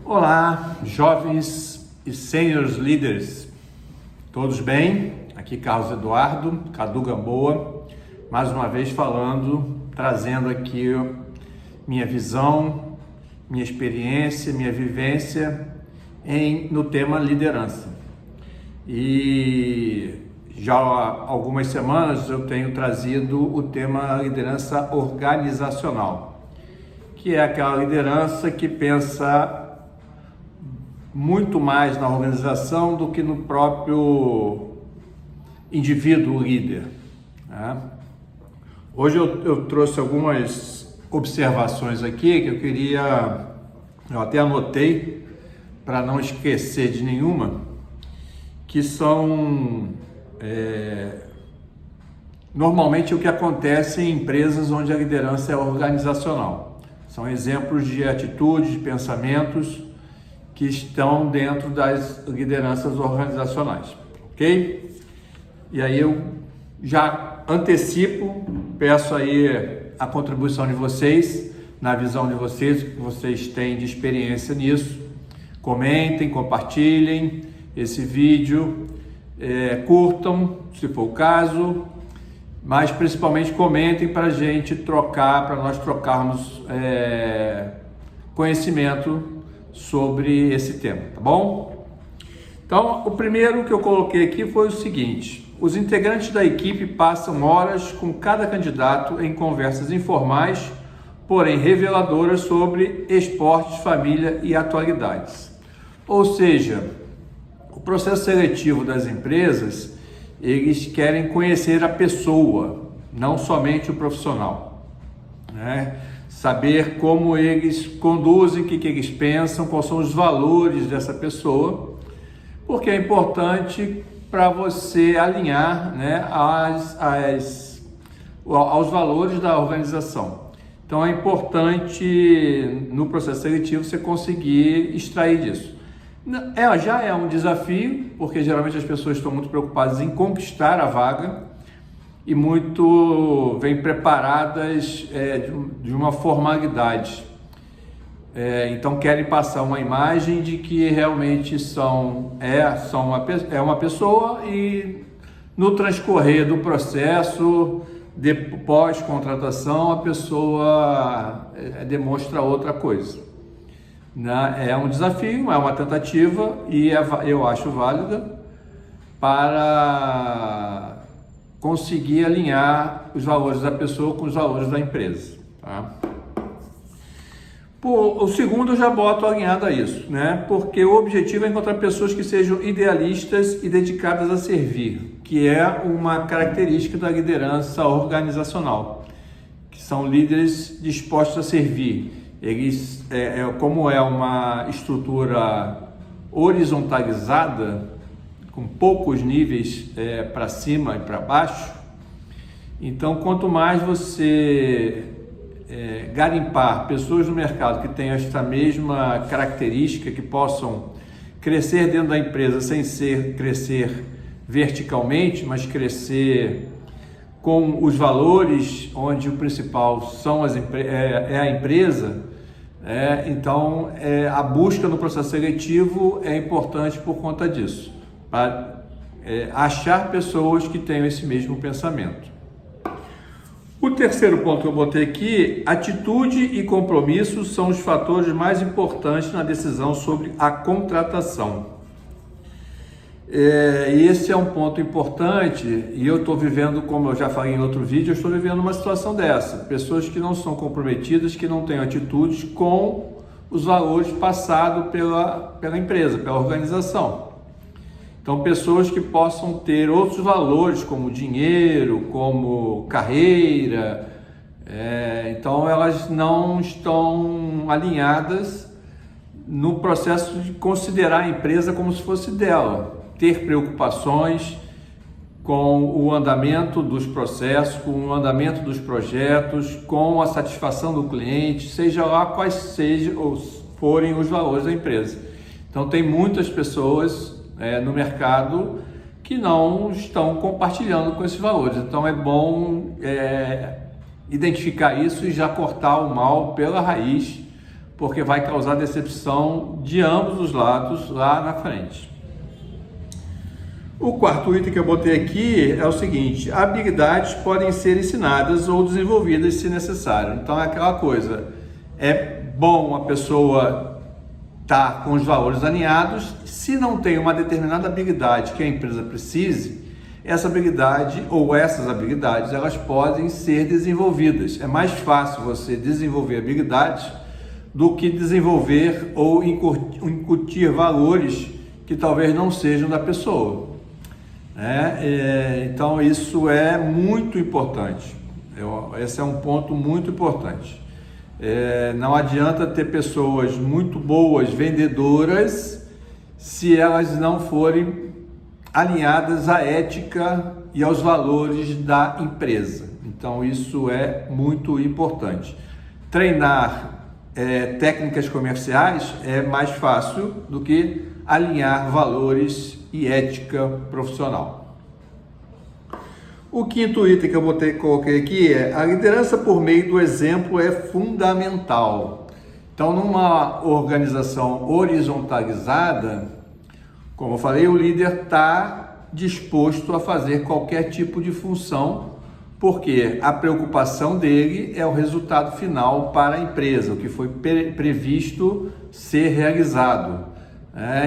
Olá, jovens e seniors leaders, todos bem? Aqui Carlos Eduardo, Cadu Gamboa, mais uma vez trazendo aqui minha visão, minha experiência, minha vivência no tema liderança. E já há algumas semanas eu tenho trazido o tema liderança organizacional, que é aquela liderança que pensa muito mais na organização do que no próprio indivíduo líder, né? Hoje eu trouxe algumas observações aqui que eu até anotei para não esquecer de nenhuma, que são normalmente o que acontece em empresas onde a liderança é organizacional. São exemplos de atitudes, de pensamentos que estão dentro das lideranças organizacionais, ok? E aí eu já antecipo, peço aí a contribuição de vocês, na visão de vocês, o que vocês têm de experiência nisso. Comentem, compartilhem esse vídeo, curtam, se for o caso, mas principalmente comentem para a gente trocar, para nós trocarmos conhecimento sobre esse tema, tá bom? Então, o primeiro que eu coloquei aqui foi o seguinte: os integrantes da equipe passam horas com cada candidato em conversas informais, porém reveladoras sobre esportes, família e atualidades. Ou seja, o processo seletivo das empresas, eles querem conhecer a pessoa, não somente o profissional, né? Saber como eles conduzem, o que eles pensam, quais são os valores dessa pessoa, porque é importante para você alinhar, né, aos valores da organização. Então é importante no processo seletivo você conseguir extrair disso. Já é um desafio, porque geralmente as pessoas estão muito preocupadas em conquistar a vaga e muito vêm preparadas de uma formalidade. Então querem passar uma imagem de que realmente é uma pessoa, e no transcorrer do processo de pós-contratação a pessoa demonstra outra coisa, né? É um desafio, é uma tentativa e eu acho válida para conseguir alinhar os valores da pessoa com os valores da empresa, tá? O segundo eu já boto alinhado a isso, né? Porque o objetivo é encontrar pessoas que sejam idealistas e dedicadas a servir, que é uma característica da liderança organizacional, que são líderes dispostos a servir. Eles, como é uma estrutura horizontalizada, com poucos níveis para cima e para baixo, então quanto mais você garimpar pessoas no mercado que tenham esta mesma característica, que possam crescer dentro da empresa sem crescer verticalmente, mas crescer com os valores onde o principal é a empresa, então a busca no processo seletivo é importante por conta disso, para achar pessoas que tenham esse mesmo pensamento. O terceiro ponto que eu botei aqui: atitude e compromisso são os fatores mais importantes na decisão sobre a contratação. Esse é um ponto importante, e eu estou vivendo, como eu já falei em outro vídeo, eu estou vivendo uma situação dessa. Pessoas que não são comprometidas, que não têm atitudes com os valores passados pela empresa, pela organização. Então, pessoas que possam ter outros valores, como dinheiro, como carreira, então elas não estão alinhadas no processo de considerar a empresa como se fosse dela, ter preocupações com o andamento dos processos, com o andamento dos projetos, com a satisfação do cliente, seja lá quais forem os valores da empresa. Então, tem muitas pessoas no mercado que não estão compartilhando com esses valores. Então é bom identificar isso e já cortar o mal pela raiz, porque vai causar decepção de ambos os lados lá na frente. O quarto item que eu botei aqui é o seguinte: habilidades podem ser ensinadas ou desenvolvidas se necessário. Então é aquela coisa, é bom a pessoa estar com os valores alinhados. Se não tem uma determinada habilidade que a empresa precise, essa habilidade ou essas habilidades, elas podem ser desenvolvidas. É mais fácil você desenvolver habilidades do que desenvolver ou incutir valores que talvez não sejam da pessoa. Então isso é muito importante. Esse é um ponto muito importante. Não adianta ter pessoas muito boas vendedoras se elas não forem alinhadas à ética e aos valores da empresa. Então isso é muito importante. Treinar técnicas comerciais é mais fácil do que alinhar valores e ética profissional. O quinto item que eu coloquei aqui é: a liderança por meio do exemplo é fundamental. Então, numa organização horizontalizada, como eu falei, o líder está disposto a fazer qualquer tipo de função, porque a preocupação dele é o resultado final para a empresa, o que foi previsto ser realizado.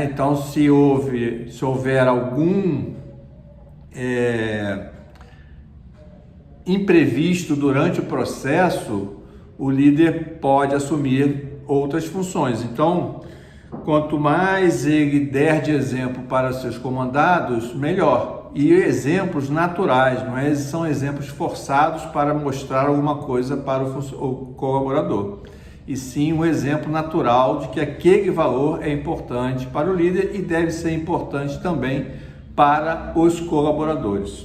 Então, se houver algum imprevisto durante o processo, o líder pode assumir outras funções. Então, quanto mais ele der de exemplo para seus comandados, melhor. E exemplos naturais, não são exemplos forçados para mostrar alguma coisa para o colaborador. E sim um exemplo natural de que aquele valor é importante para o líder e deve ser importante também para os colaboradores.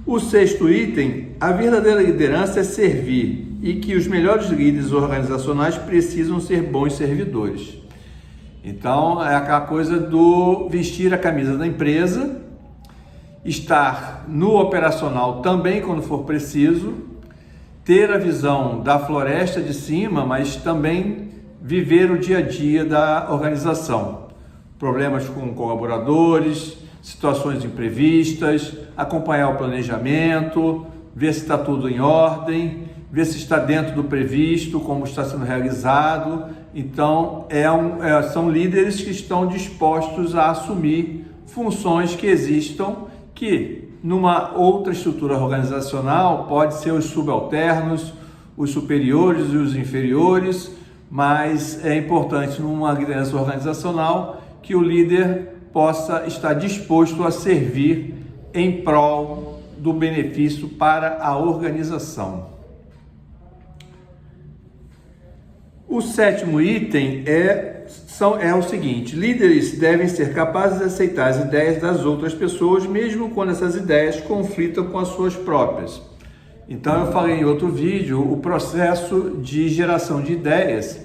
O sexto item: a verdadeira liderança é servir, e que os melhores líderes organizacionais precisam ser bons servidores. Então é aquela coisa do vestir a camisa da empresa, estar no operacional também quando for preciso, ter a visão da floresta de cima, mas também viver o dia a dia da organização. Problemas com colaboradores, situações imprevistas, acompanhar o planejamento, ver se está tudo em ordem, ver se está dentro do previsto, como está sendo realizado. Então, são líderes que estão dispostos a assumir funções que existam, que numa outra estrutura organizacional pode ser os subalternos, os superiores e os inferiores, mas é importante numa liderança organizacional que o líder possa estar disposto a servir em prol do benefício para a organização. O sétimo item é o seguinte: líderes devem ser capazes de aceitar as ideias das outras pessoas, mesmo quando essas ideias conflitam com as suas próprias. Então eu falei em outro vídeo o processo de geração de ideias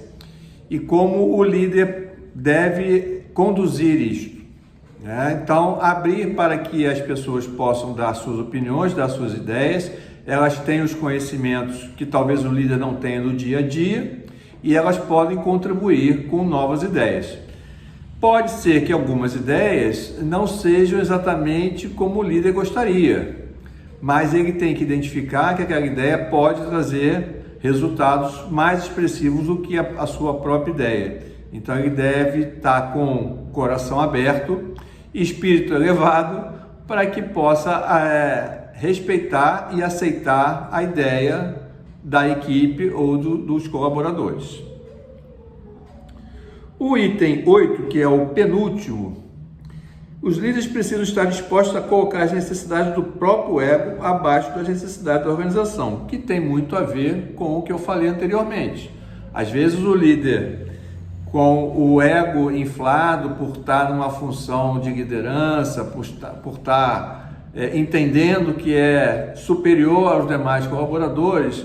e como o líder deve conduzir isto. Então, abrir para que as pessoas possam dar suas opiniões, dar suas ideias, elas têm os conhecimentos que talvez o líder não tenha no dia a dia e elas podem contribuir com novas ideias. Pode ser que algumas ideias não sejam exatamente como o líder gostaria, mas ele tem que identificar que aquela ideia pode trazer resultados mais expressivos do que a sua própria ideia. Então ele deve estar com o coração aberto, espírito elevado, para que possa respeitar e aceitar a ideia da equipe ou dos colaboradores. O item 8, que é o penúltimo: os líderes precisam estar dispostos a colocar as necessidades do próprio ego abaixo das necessidades da organização, que tem muito a ver com o que eu falei anteriormente. Às vezes o líder, com o ego inflado por estar numa função de liderança, por estar entendendo que é superior aos demais colaboradores,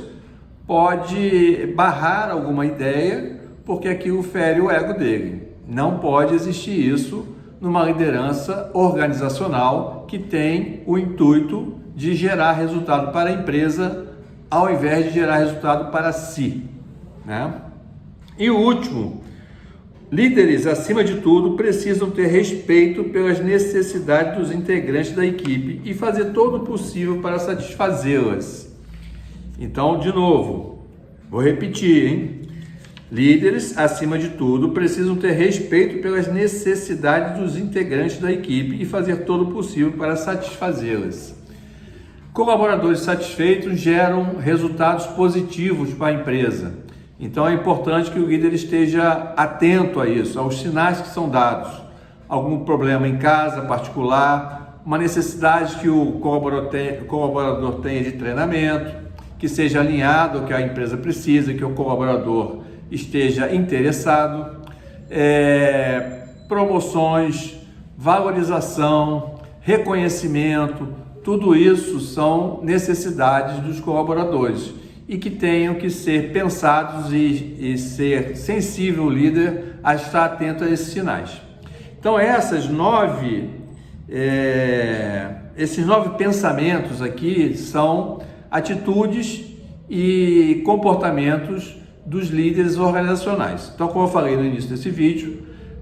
pode barrar alguma ideia porque aquilo fere o ego dele. Não pode existir isso numa liderança organizacional que tem o intuito de gerar resultado para a empresa ao invés de gerar resultado para si, né? E o último, líderes, acima de tudo, precisam ter respeito pelas necessidades dos integrantes da equipe e fazer todo o possível para satisfazê-las. Então, de novo, vou repetir, hein? Líderes, acima de tudo, precisam ter respeito pelas necessidades dos integrantes da equipe e fazer todo o possível para satisfazê-las. Colaboradores satisfeitos geram resultados positivos para a empresa. Então é importante que o líder esteja atento a isso, aos sinais que são dados. Algum problema em casa particular, uma necessidade que o colaborador tenha de treinamento, que seja alinhado ao que a empresa precisa, que o colaborador esteja interessado, promoções, valorização, reconhecimento, tudo isso são necessidades dos colaboradores e que tenham que ser pensados e ser sensível o líder a estar atento a esses sinais. Então esses 9 pensamentos aqui são atitudes e comportamentos dos líderes organizacionais. Então, como eu falei no início desse vídeo,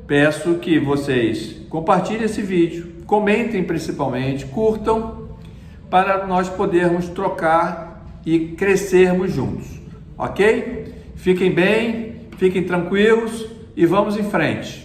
peço que vocês compartilhem esse vídeo, comentem principalmente, curtam, para nós podermos trocar e crescermos juntos, ok? Fiquem bem, fiquem tranquilos e vamos em frente.